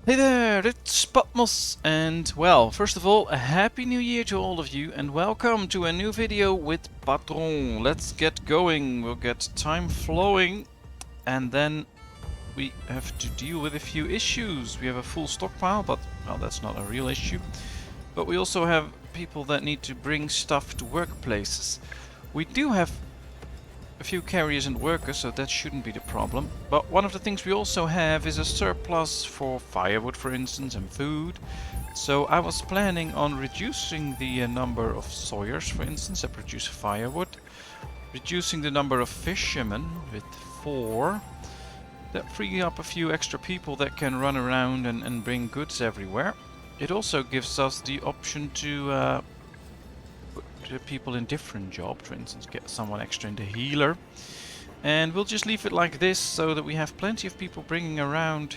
Hey there, it's Patmos, and well, first of all, a happy new year to all of you, and welcome to a new video with Patron. Let's get going, we'll get time flowing, and then we have to deal with a few issues. We have a full stockpile, but, well, that's not a real issue. But we also have people that need to bring stuff to workplaces. We do have a few carriers and workers, so that shouldn't be the problem. But one of the things we also have is a surplus for firewood, for instance, and food. So I was planning on reducing the number of sawyers, for instance, that produce firewood. Reducing the number of fishermen with 4. That frees up a few extra people that can run around and bring goods everywhere. It also gives us the option to put people in different jobs, for instance get someone extra into healer, and we'll just leave it like this so that we have plenty of people bringing around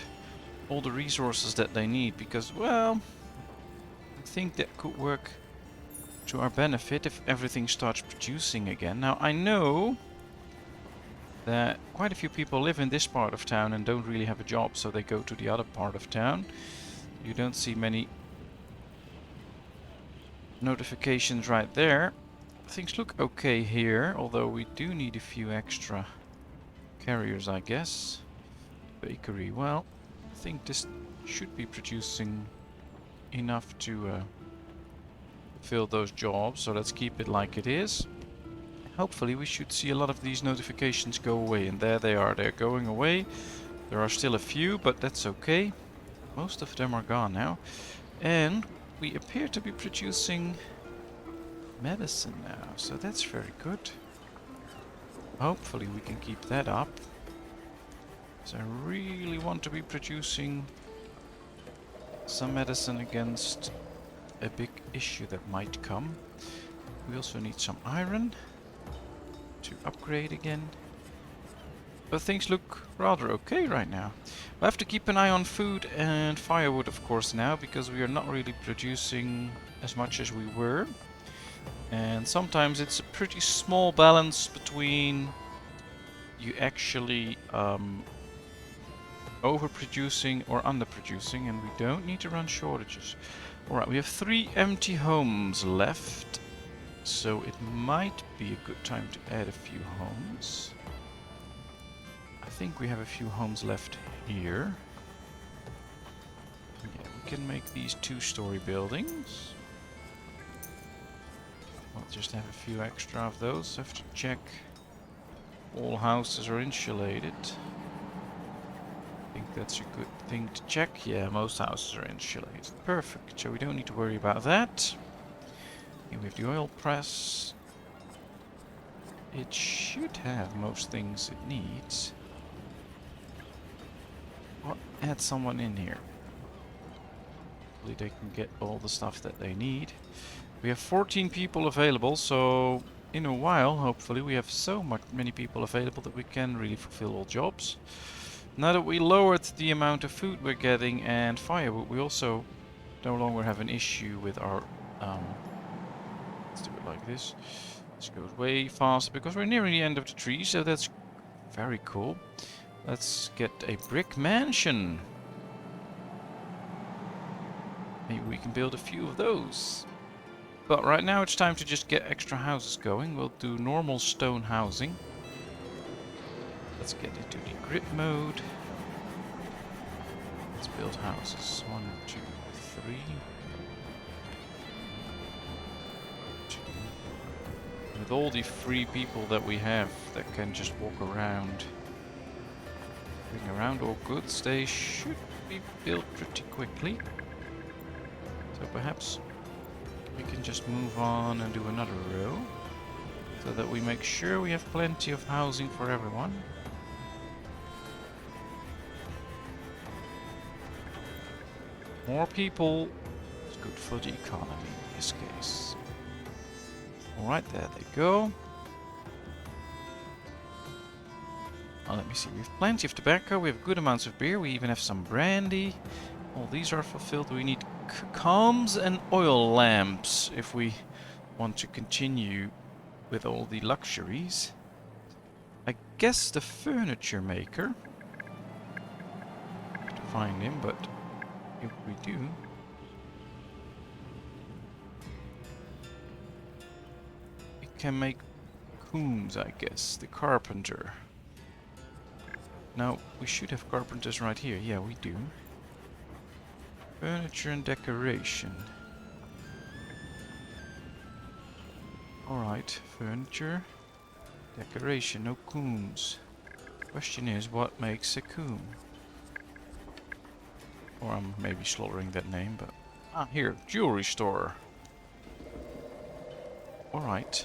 all the resources that they need, because, well, I think that could work to our benefit if everything starts producing again. Now I know that quite a few people live in this part of town and don't really have a job, so they go to the other part of town. You don't see many notifications right there. Things look okay here, although we do need a few extra carriers, I guess. Bakery, well, I think this should be producing enough to fill those jobs, so let's keep it like it is. Hopefully we should see a lot of these notifications go away, and there they are, they're going away. There are still a few, but that's okay. Most of them are gone now. And we appear to be producing medicine now, so that's very good. Hopefully we can keep that up, because I really want to be producing some medicine against a big issue that might come. We also need some iron to upgrade again. But things look rather okay right now. I have to keep an eye on food and firewood, of course, now, because we are not really producing as much as we were. And sometimes it's a pretty small balance between you actually overproducing or underproducing, and we don't need to run shortages. Alright, we have 3 empty homes left, so it might be a good time to add a few homes. I think we have a few homes left here. Yeah, we can make these 2-story buildings. I'll just have a few extra of those. Have to check all houses are insulated. I think that's a good thing to check. Yeah, most houses are insulated. Perfect, so we don't need to worry about that. Here we have the oil press. It should have most things it needs. Or add someone in here. Hopefully they can get all the stuff that they need. We have 14 people available, so in a while, hopefully, we have so many people available that we can really fulfill all jobs. Now that we lowered the amount of food we're getting and firewood, we also no longer have an issue with our... let's do it like this. This goes way faster because we're nearing the end of the tree, so that's very cool. Let's get a brick mansion. Maybe we can build a few of those. But right now it's time to just get extra houses going. We'll do normal stone housing. Let's get into the grid mode. Let's build houses. 1, 2, 3. 2. With all the free people that we have that can just walk around, bring around all goods, they should be built pretty quickly. So perhaps we can just move on and do another row, so that we make sure we have plenty of housing for everyone. More people is good for the economy in this case. Alright, there they go. Now let me see, we have plenty of tobacco, we have good amounts of beer, we even have some brandy. All these are fulfilled. We need comms and oil lamps if we want to continue with all the luxuries. I guess the furniture maker. I have to find him, but If we do, we can make Coombs, I guess, the carpenter. Now, we should have carpenters right here. Yeah, we do. Furniture and decoration. Alright, furniture, decoration, no Coombs. Question is, what makes a Coombe? Or I'm maybe slaughtering that name, but... Ah, here, jewelry store. Alright.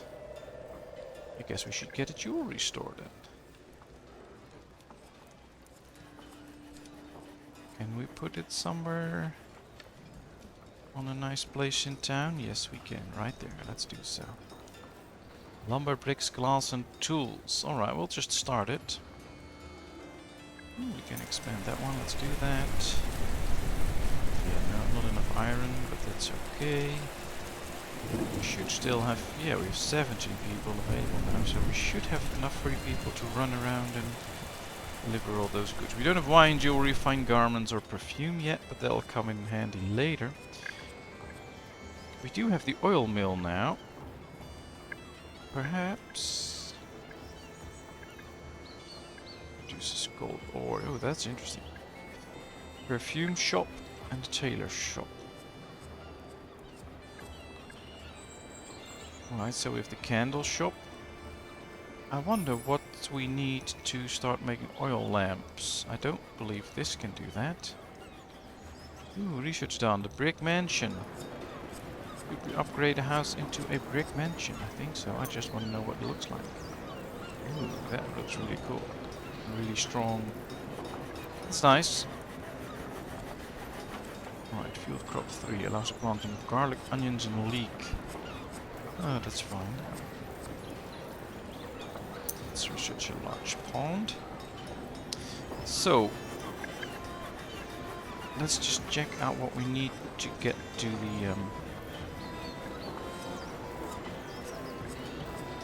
I guess we should get a jewelry store then. Can we put it somewhere on a nice place in town? Yes, we can. Right there. Let's do so. Lumber, bricks, glass and tools. Alright, we'll just start it. Ooh, we can expand that one. Let's do that. Yeah, no, not enough iron, but that's okay. We should still have... Yeah, we have 17 people available now, so we should have enough free people to run around and deliver all those goods. We don't have wine, jewelry, fine garments or perfume yet, but they'll come in handy later. We do have the oil mill now. Perhaps... produces gold ore. Oh, that's interesting. Perfume shop and tailor shop. Alright, so we have the candle shop. I wonder what we need to start making oil lamps. I don't believe this can do that. Ooh, research done. The brick mansion. Could we upgrade a house into a brick mansion? I think so. I just want to know what it looks like. Ooh, that looks really cool. Really strong. That's nice. Alright, field crop 3 allows the planting of garlic, onions and leek. Oh, that's fine. Let's research a large pond. So, let's just check out what we need to get to the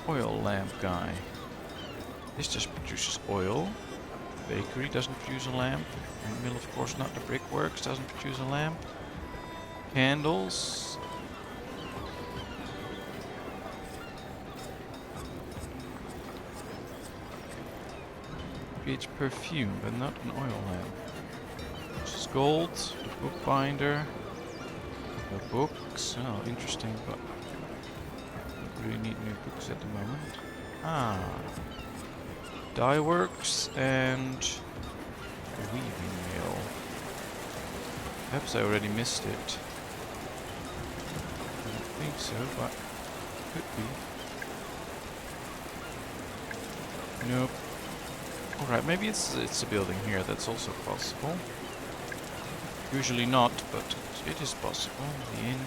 oil lamp guy. This just produces oil. The bakery doesn't produce a lamp. The mill, of course not. The brickworks doesn't produce a lamp. Candles. Creates perfume, but not an oil lamp. This is gold. The bookbinder. The books. Oh, interesting, but don't really need new books at the moment. Ah. Dye works and weaving mill. Perhaps I already missed it. I don't think so, but could be. Nope. Alright, maybe it's a building here. That's also possible. Usually not, but it is possible. The inn.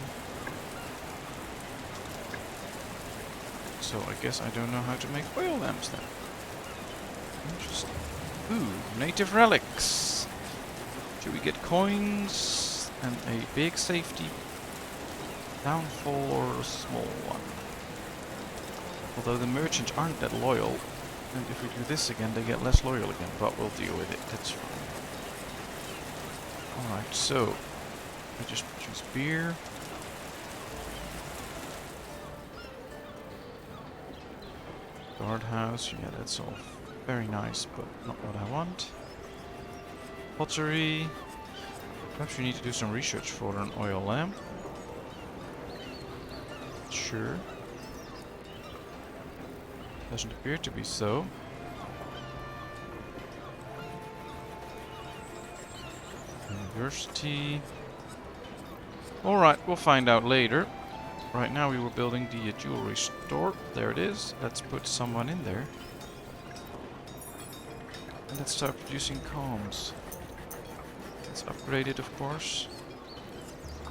So I guess I don't know how to make oil lamps then. Interesting. Ooh, native relics. Should we get coins and a big safety downfall or a small one? Although the merchants aren't that loyal, and if we do this again, they get less loyal again. But we'll deal with it. That's fine. All right. So we just produce beer. Guardhouse. Yeah, that's all. Very nice, but not what I want. Pottery. Perhaps we need to do some research for an oil lamp. Sure. Doesn't appear to be so. University. Alright, we'll find out later. Right now we were building the jewelry store. There it is. Let's put someone in there. And let's start producing combs. Let's upgrade it, of course. I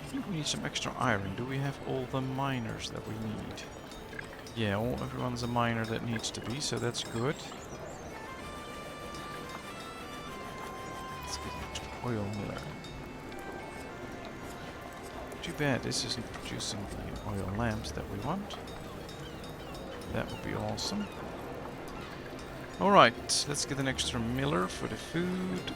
think we need some extra iron. Do we have all the miners that we need? Yeah, everyone's a miner that needs to be, so that's good. Let's get an extra oil miller. Too bad this isn't producing the oil lamps that we want. That would be awesome. Alright, let's get an extra miller for the food.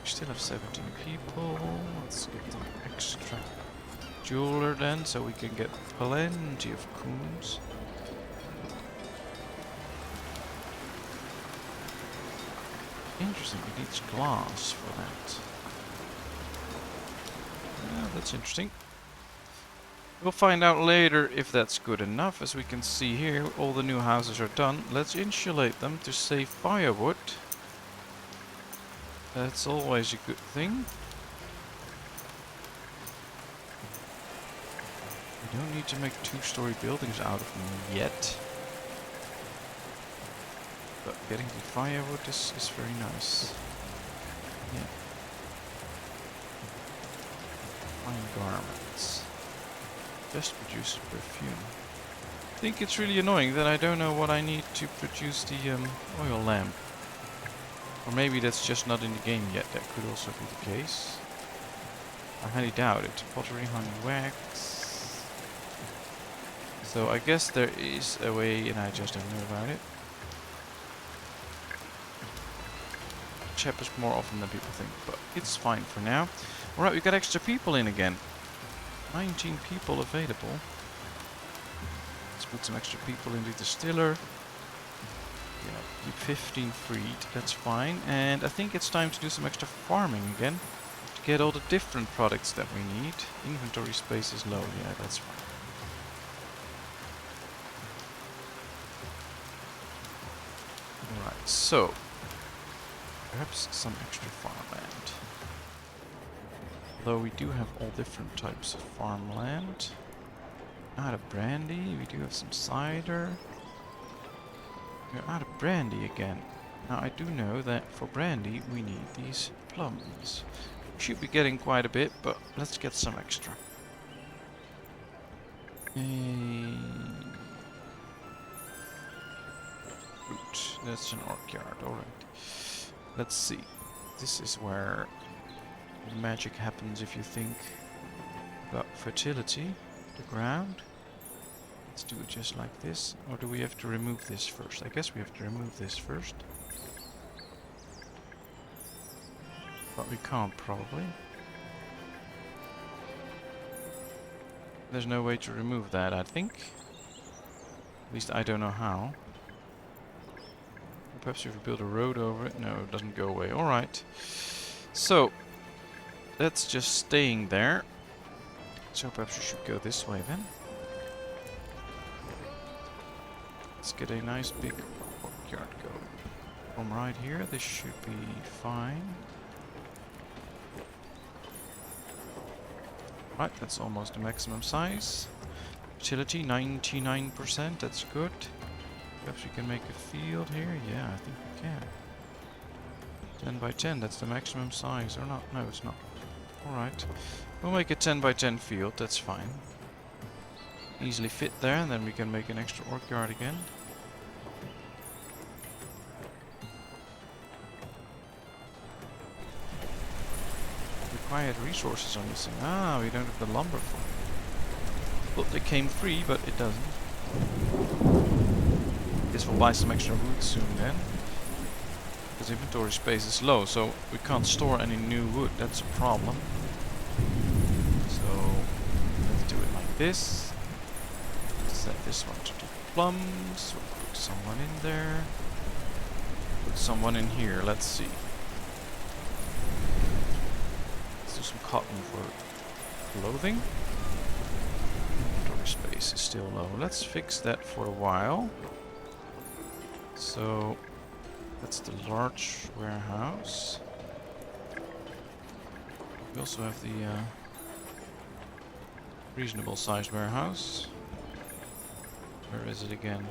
We still have 17 people. Let's get an extra jeweler then, so we can get plenty of coons. Interesting, it needs glass for that. Yeah, that's interesting. We'll find out later if that's good enough. As we can see here, all the new houses are done. Let's insulate them to save firewood. That's always a good thing. We don't need to make two-story buildings out of them yet. But getting the firewood is very nice. Yeah. Fine garments. Just produce perfume. I think it's really annoying that I don't know what I need to produce the oil lamp. Or maybe that's just not in the game yet. That could also be the case. I highly doubt it. Pottery, honey, wax. So I guess there is a way and I just don't know about it. Chap is more often than people think, but it's fine for now. Alright, we got extra people in again. 19 people available. Let's put some extra people in the distiller. Yeah, keep 15 freed, that's fine. And I think it's time to do some extra farming again. To get all the different products that we need. Inventory space is low, yeah, that's fine. Alright, so perhaps some extra farmland. Though we do have all different types of farmland. Out of brandy, we do have some cider. We're out of brandy again. Now I do know that for brandy we need these plums. We should be getting quite a bit, but let's get some extra. Fruit. That's an orchard, alright. Let's see. This is where magic happens if you think about fertility. The ground. Let's do it just like this. Or do we have to remove this first? I guess we have to remove this first. But we can't probably. There's no way to remove that, I think. At least I don't know how. Perhaps if we build a road over it. No, it doesn't go away. Alright. So, that's just staying there. So perhaps we should go this way then. Let's get a nice big courtyard going. From right here, this should be fine. Right, that's almost the maximum size. Utility 99%, that's good. Perhaps we can make a field here. Yeah, I think we can. 10 by 10, that's the maximum size. Or not? No, it's not. Alright. We'll make a 10 by 10 field, that's fine. Easily fit there, and then we can make an extra orchard again. Required resources are missing. Ah, we don't have the lumber for it. Well, they came free, but it doesn't. Guess we'll buy some extra wood soon then. Because inventory space is low, so we can't store any new wood. That's a problem. So let's do it like this. Set this one to do plums. We'll put someone in there. Put someone in here. Let's see. Let's do some cotton for clothing. Inventory space is still low. Let's fix that for a while. So that's the large warehouse. We also have the reasonable sized warehouse. Where is it again?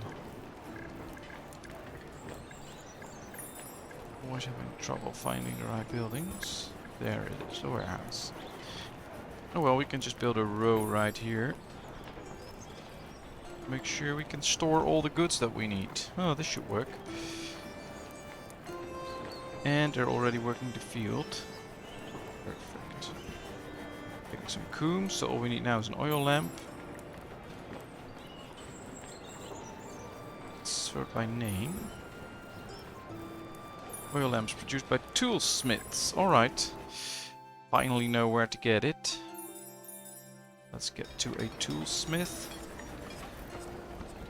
Always having trouble finding the right buildings. There it is, the warehouse. Oh well, we can just build a row right here. Make sure we can store all the goods that we need. Oh, this should work. And they're already working the field. Perfect. Getting some coombs, so all we need now is an oil lamp. Let's sort by name. Oil lamps produced by toolsmiths. Alright. Finally know where to get it. Let's get to a toolsmith.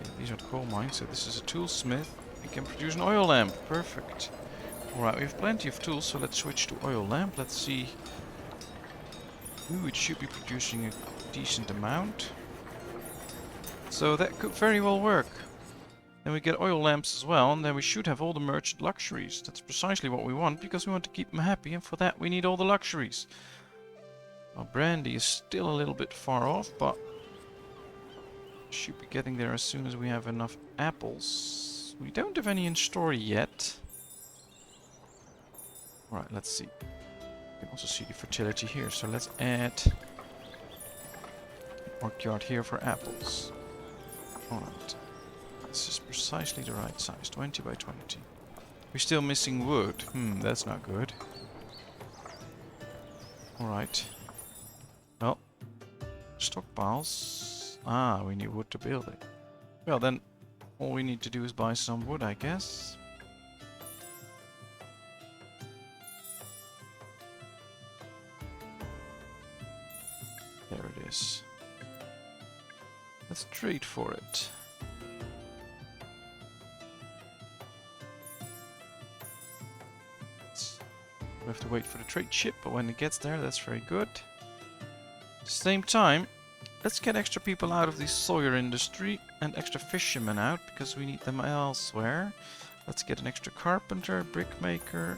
Okay, these are coal mines, so this is a toolsmith. We can produce an oil lamp. Perfect. Alright, we have plenty of tools, so let's switch to oil lamp. Let's see. Ooh, it should be producing a decent amount. So that could very well work. Then we get oil lamps as well, and then we should have all the merchant luxuries. That's precisely what we want, because we want to keep them happy, and for that we need all the luxuries. Well, brandy is still a little bit far off, but should be getting there as soon as we have enough apples. We don't have any in store yet. Alright, let's see. You can also see the fertility here, so let's add a workyard here for apples. Alright. This is precisely the right size, 20 by 20. We're still missing wood. That's not good. Alright. Well, stockpiles. Ah, we need wood to build it. Well, then all we need to do is buy some wood, I guess. There it is. Let's trade for it. We have to wait for the trade ship, but when it gets there, that's very good. At the same time, let's get extra people out of the Sawyer industry and extra fishermen out, because we need them elsewhere. Let's get an extra carpenter, brickmaker,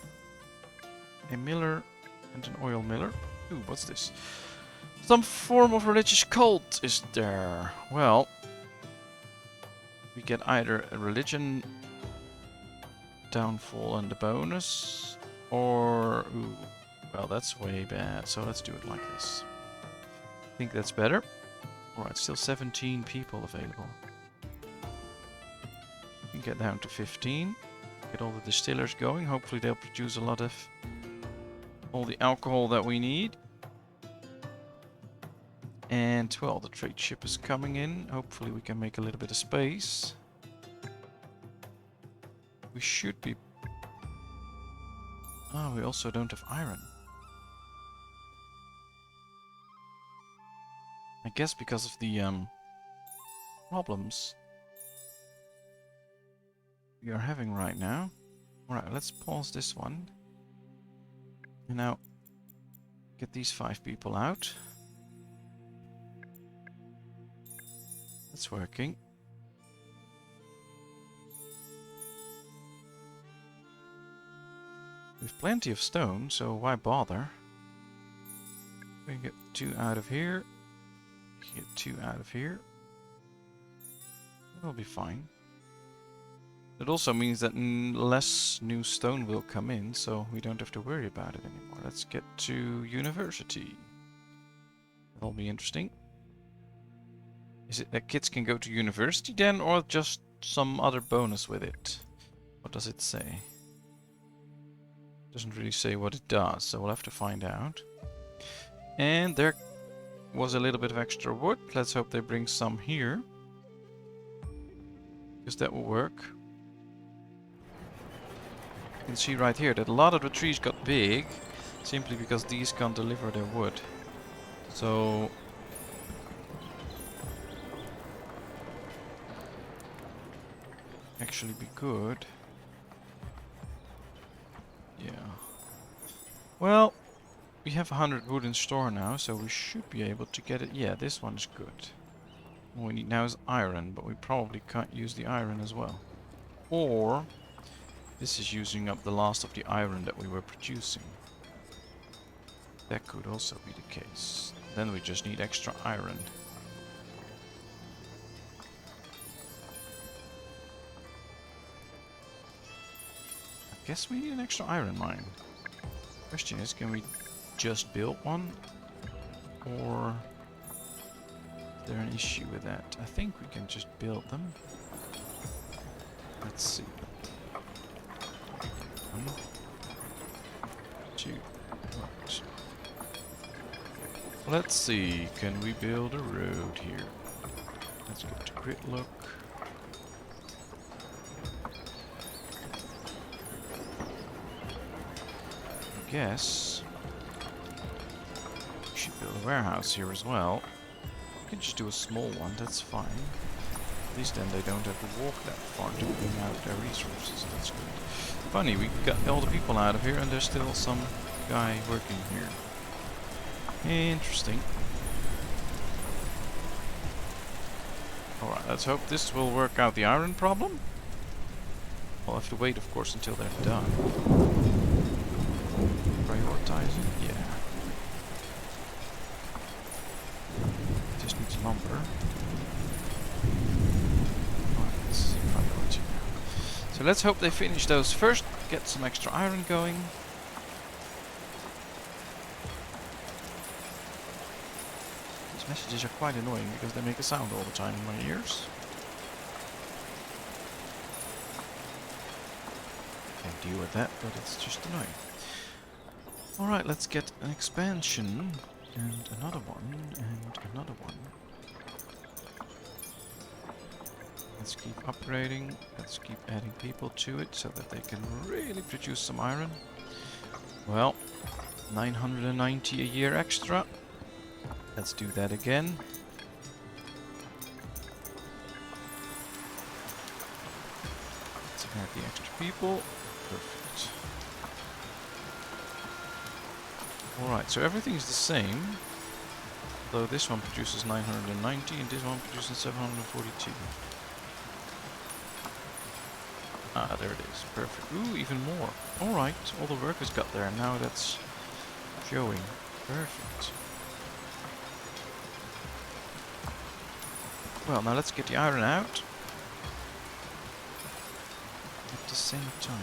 a miller, and an oil miller. Ooh, what's this? Some form of religious cult is there. Well, we get either a religion downfall and the bonus, or, ooh, well, that's way bad, so let's do it like this. I think that's better. Alright, still 17 people available. We can get down to 15. Get all the distillers going. Hopefully they'll produce a lot of all the alcohol that we need. And, well, the trade ship is coming in. Hopefully we can make a little bit of space. We should be... Oh, we also don't have iron. I guess because of the problems we are having right now. Alright, let's pause this one. And now get these 5 people out. It's working. We have plenty of stone, so why bother? We can get 2 out of here. Get 2 out of here. That'll be fine. It also means that less new stone will come in, so we don't have to worry about it anymore. Let's get to university. That'll be interesting. Is it that kids can go to university then, or just some other bonus with it? What does it say? Doesn't really say what it does, so we'll have to find out. And there was a little bit of extra wood. Let's hope they bring some here, because that will work. You can see right here that a lot of the trees got big simply because these can't deliver their wood. So actually be good. Yeah. Well, we have 100 wood in store now, so we should be able to get it. Yeah, this one is good. All we need now is iron, but we probably can't use the iron as well. Or this is using up the last of the iron that we were producing. That could also be the case. Then we just need extra iron. I guess we need an extra iron mine. Question is, can we just build one? Or is there an issue with that? I think we can just build them. Let's see. 1, 2, right. Let's see, can we build a road here? Let's go to grid look. guess we should build a warehouse here as well. We can just do a small one, that's fine. At least then they don't have to walk that far to bring out their resources, that's good. Funny, we got all the people out of here and there's still some guy working here. Interesting. Alright, let's hope this will work out the iron problem. We'll have to wait, of course, until they're done. Prioritizing? Yeah. Just needs lumber. Alright, this is a priority now. So let's hope they finish those first, get some extra iron going. These messages are quite annoying because they make a sound all the time in my ears. Can't deal with that, but it's just annoying. Alright, let's get an expansion, and another one, and another one. Let's keep upgrading, let's keep adding people to it so that they can really produce some iron. Well, 990 a year extra. Let's do that again. Let's add the extra people. Perfect. Alright, so everything's the same. Though this one produces 990 and this one produces 742. Ah, there it is. Perfect. Ooh, even more. Alright, all the workers got there and now that's showing. Perfect. Well, now let's get the iron out. At the same time,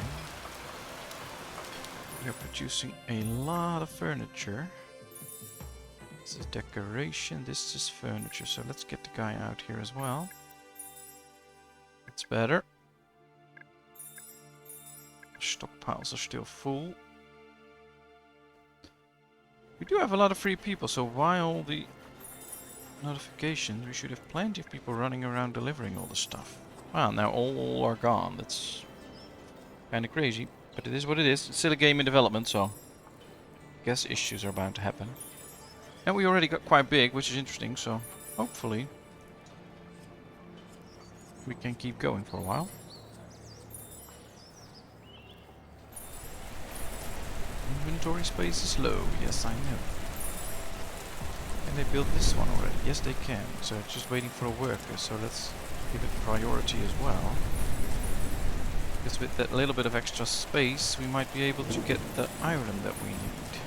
we are producing a lot of furniture. This is decoration, this is furniture. So let's get the guy out here as well. It's better. Stockpiles are still full. We do have a lot of free people, so while the notifications, we should have plenty of people running around delivering all the stuff. Well, now all are gone. That's kind of crazy, but it is what it is. It's still a game in development, so I guess issues are bound to happen. And we already got quite big, which is interesting, so hopefully we can keep going for a while. Inventory space is low, yes I know. Can they build this one already? Yes they can, so it's just waiting for a worker, so let's give it priority as well. Because with that little bit of extra space we might be able to get the iron that we need.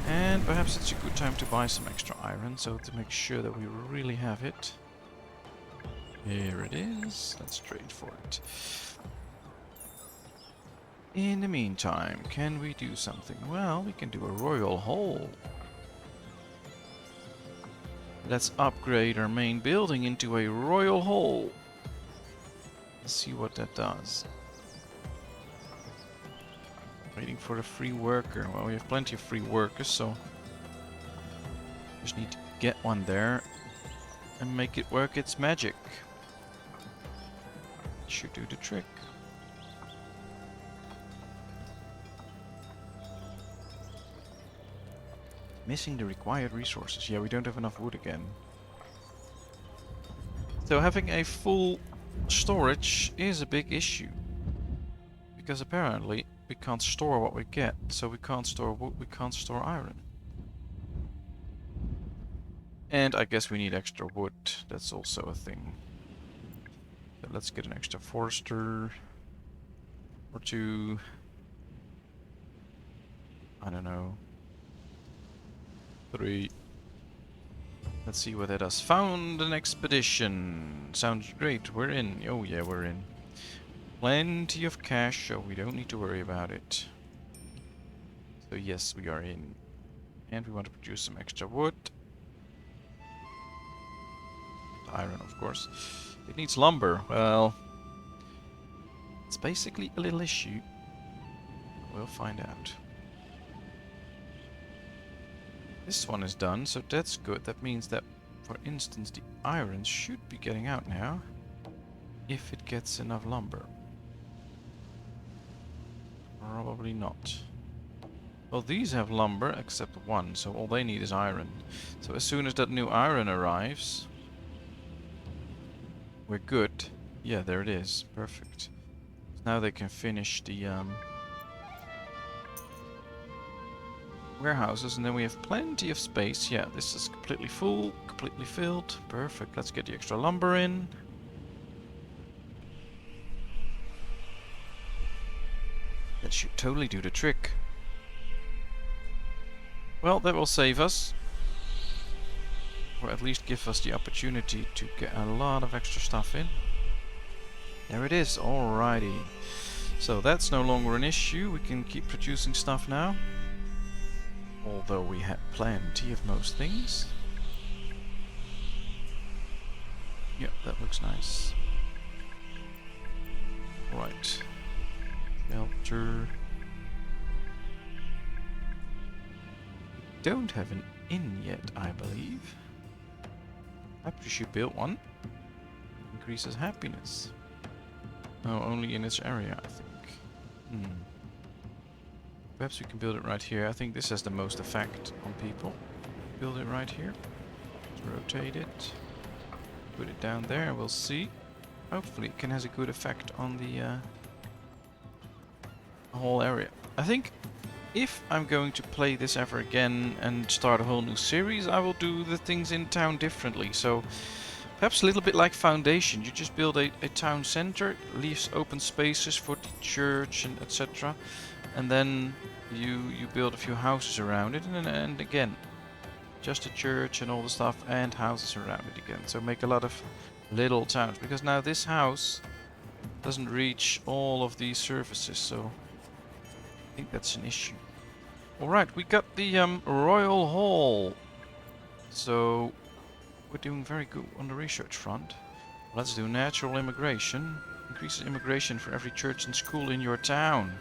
And perhaps it's a good time to buy some extra iron, so to make sure that we really have it. Here it is, let's trade for it. In the meantime, can we do something? Well, we can do a royal hall. Let's upgrade our main building into a royal hall. Let's see what that does. Waiting for a free worker. Well, we have plenty of free workers, so just need to get one there and make it work its magic. Should do the trick. Missing the required resources. Yeah, we don't have enough wood again. So having a full storage is a big issue. Because apparently we can't store what we get. So we can't store wood, we can't store iron. And I guess we need extra wood. That's also a thing. So let's get an extra forester. Or two. I don't know. 3. Let's see what that does. Found an expedition. Sounds great. We're in. Oh yeah, we're in. Plenty of cash, so we don't need to worry about it. So yes, we are in. And we want to produce some extra wood. Iron, of course. It needs lumber. Well, it's basically a little issue. We'll find out. This one is done, so that's good. That means that, for instance, the iron should be getting out now. If it gets enough lumber. Probably not. Well, these have lumber except one, so all they need is iron. So as soon as that new iron arrives, we're good. Yeah, there it is. Perfect. Now they can finish the warehouses, and then we have plenty of space. Yeah, this is completely full, completely filled. Perfect. Let's get the extra lumber in. That should totally do the trick. Well, that will save us. Or at least give us the opportunity to get a lot of extra stuff in. There it is. Alrighty. So that's no longer an issue. We can keep producing stuff now. Although we had plenty of most things. Yep, that looks nice. Right. Shelter. Don't have an inn yet, I believe. Perhaps we should build one. Increases happiness. Oh, only in this area, I think. Perhaps we can build it right here. I think this has the most effect on people. Build it right here. Let's rotate it. Put it down there and we'll see. Hopefully it can has a good effect on the whole area. I think if I'm going to play this ever again and start a whole new series, I will do the things in town differently. So perhaps a little bit like Foundation. You just build a town center, leaves open spaces for the church and etc. And then you build a few houses around it, and again, just a church and all the stuff and houses around it again. So make a lot of little towns, because now this house doesn't reach all of these services, so I think that's an issue. Alright, we got the Royal Hall. So we're doing very good on the research front. Let's do natural immigration. Increases immigration for every church and school in your town.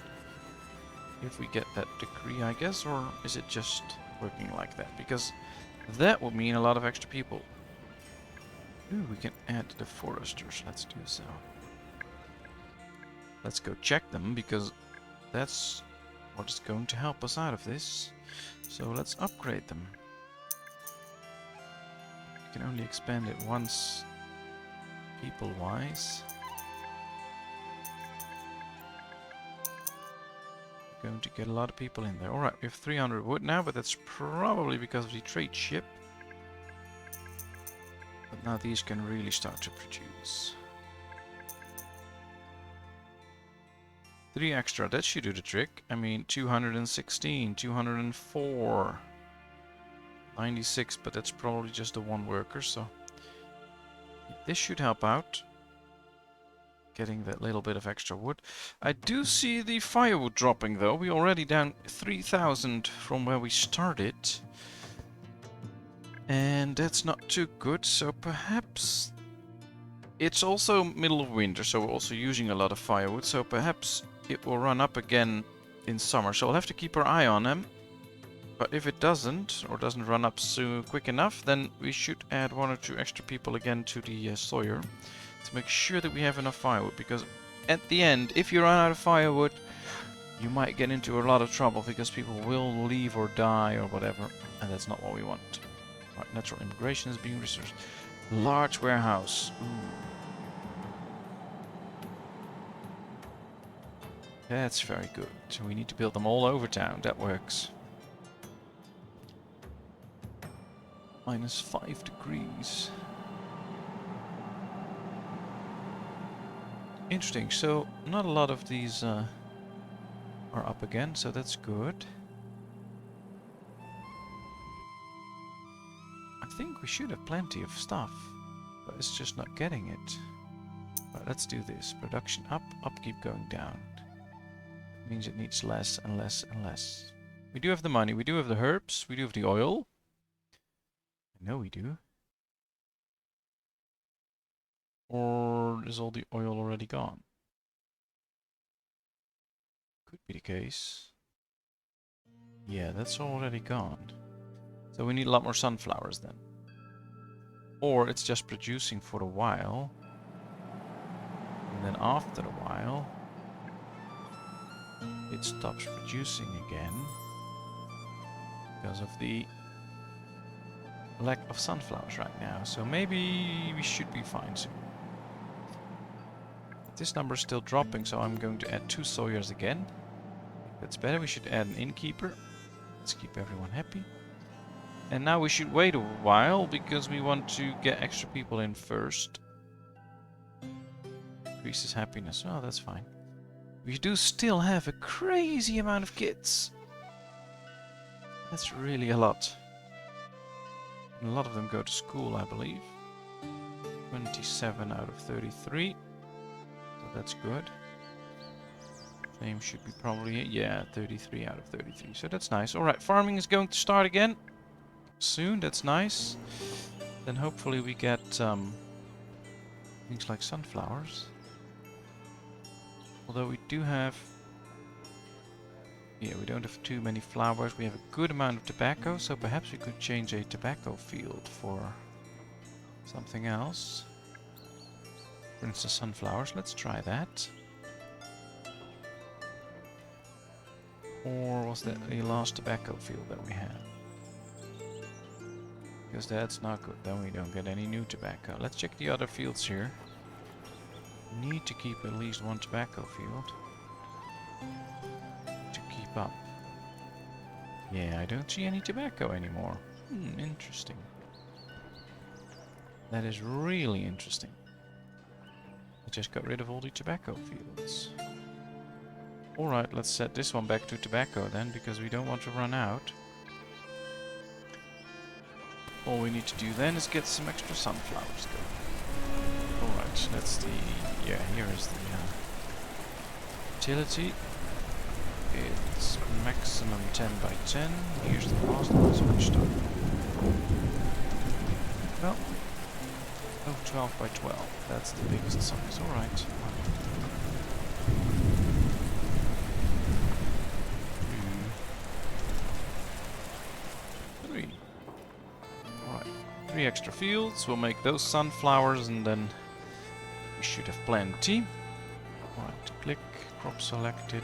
If we get that decree, I guess, or is it just working like that? Because that would mean a lot of extra people. Ooh, we can add the foresters. Let's do so. Let's go check them, because that's what is going to help us out of this. So let's upgrade them. We can only expand it once, people-wise. Going to get a lot of people in there. Alright, we have 300 wood now, but that's probably because of the trade ship. But now these can really start to produce. 3 extra, that should do the trick. I mean, 216, 204, 96, but that's probably just the one worker, so this should help out. Getting that little bit of extra wood. I do see the firewood dropping though. We're already down 3,000 from where we started. And that's not too good, so perhaps... It's also middle of winter, so we're also using a lot of firewood, so perhaps it will run up again in summer. So we'll have to keep our eye on them. But if it doesn't, or doesn't run up so quick enough, then we should add 1 or 2 extra people again to the Sawyer. To make sure that we have enough firewood, because at the end, if you run out of firewood, you might get into a lot of trouble, because people will leave or die or whatever, and that's not what we want. Right, natural immigration is being researched. Large warehouse. Ooh. That's very good. So we need to build them all over town. That works. -5 degrees. Interesting, so not a lot of these are up again, so that's good. I think we should have plenty of stuff, but it's just not getting it. Right, let's do this. Production up, upkeep going down. That means it needs less and less and less. We do have the money, we do have the herbs, we do have the oil. I know we do. Or is all the oil already gone? Could be the case. Yeah, that's already gone. So we need a lot more sunflowers then. Or it's just producing for a while. And then after a while, it stops producing again. because of the lack of sunflowers right now. So maybe we should be fine soon. But this number is still dropping, so I'm going to add 2 sawyers again. That's better. We should add an innkeeper. Let's keep everyone happy. And now we should wait a while because we want to get extra people in first. Increases happiness. Oh, that's fine. We do still have a crazy amount of kids. That's really a lot. And a lot of them go to school, I believe. 27 out of 33. So that's good. Same should be probably, yeah, 33 out of 33. So that's nice. Alright, farming is going to start again. Soon, that's nice. Then hopefully we get things like sunflowers. Although we do have... Yeah, we don't have too many flowers. We have a good amount of tobacco, so perhaps we could change a tobacco field for something else. For instance, sunflowers. Let's try that. Or was that the last tobacco field that we had? Because that's not good. Then we don't get any new tobacco. Let's check the other fields here. Need to keep at least 1 tobacco field to keep up. Yeah, I don't see any tobacco anymore. Interesting. That is really interesting. I just got rid of all the tobacco fields. Alright, let's set this one back to tobacco then, because we don't want to run out. All we need to do then is get some extra sunflowers going. Alright, that's the... yeah, here is the utility. It's maximum 10 by 10. Here's the last one, so we start. Well, oh, 12 by 12. That's the biggest size. Alright. 3 extra fields, we'll make those sunflowers and then we should have plenty. Right, click, crop selected,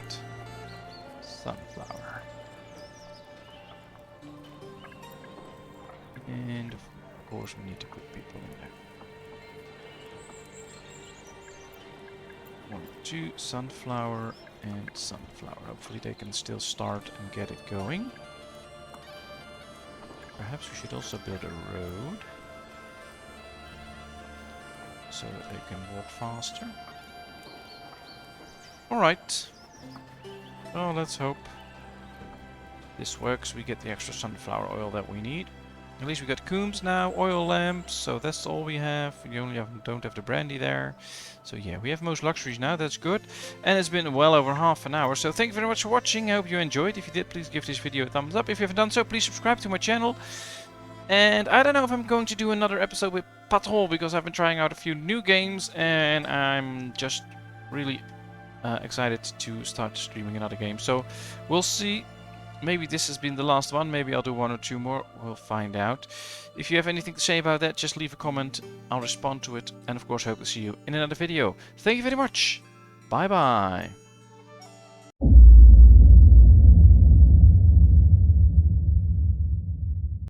sunflower. And of course we need to put people in there. 1, 2, sunflower and sunflower. Hopefully they can still start and get it going. Perhaps we should also build a road so that they can walk faster. Alright. Well, let's hope this works. We get the extra sunflower oil that we need. At least we got coombs now, oil lamps, so that's all we have. We only don't have the brandy there. So yeah, we have most luxuries now, that's good. And it's been well over half an hour, so thank you very much for watching. I hope you enjoyed. If you did, please give this video a thumbs up. If you haven't done so, please subscribe to my channel. And I don't know if I'm going to do another episode with Patron, because I've been trying out a few new games, and I'm just really excited to start streaming another game. So we'll see. Maybe this has been the last one. Maybe I'll do 1 or 2 more. We'll find out. If you have anything to say about that, just leave a comment. I'll respond to it. And of course, I hope to see you in another video. Thank you very much. Bye bye.